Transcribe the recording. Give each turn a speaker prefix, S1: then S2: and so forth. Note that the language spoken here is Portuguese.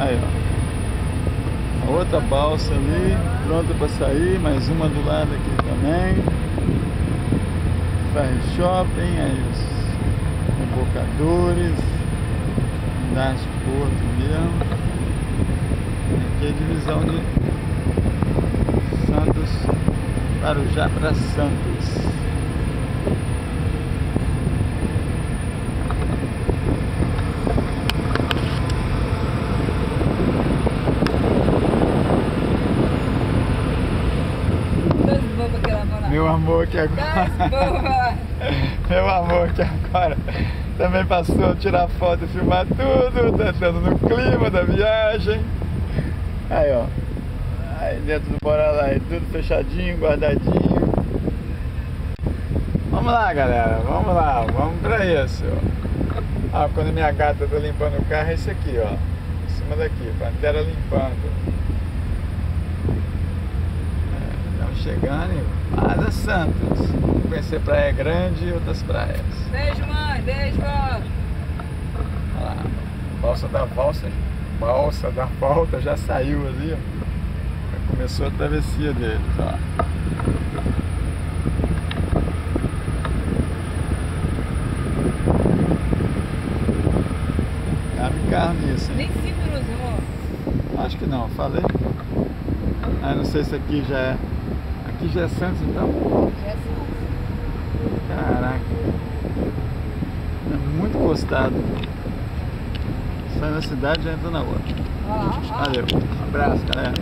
S1: Aí, ó. A outra balsa ali, pronta para sair, mais uma do lado aqui também. Ferry Shopping, aí os rebocadores, das Porto mesmo. Aqui é a divisão de Santos, Guarujá para Santos. Meu amor que agora meu amor que agora também passou a tirar foto e filmar tudo, tá entrando no clima da viagem. Aí, ó, aí dentro do Bora Lá, tudo fechadinho, guardadinho. Vamos lá, galera, vamos lá, vamos pra isso. Ó, quando minha gata tá limpando o carro, é esse aqui, ó, em cima daqui, Pantera limpando. Estamos chegando em Asa Santos. Vamos conhecer Praia Grande e outras praias.
S2: Beijo, mãe, beijo.
S1: Olha lá, balsa da volta já saiu ali, ó. Já começou a travessia deles, ó. Cabe carro nisso, hein?
S2: Nem 5 minutos, amor.
S1: Acho que não, falei. Ah, não sei se aqui já é. Aqui já é Santos, então?
S2: Já é Santos.
S1: Caraca. É muito encostado. Sai na cidade e já entra na outra.
S2: Ó.
S1: Valeu. Um abraço, galera.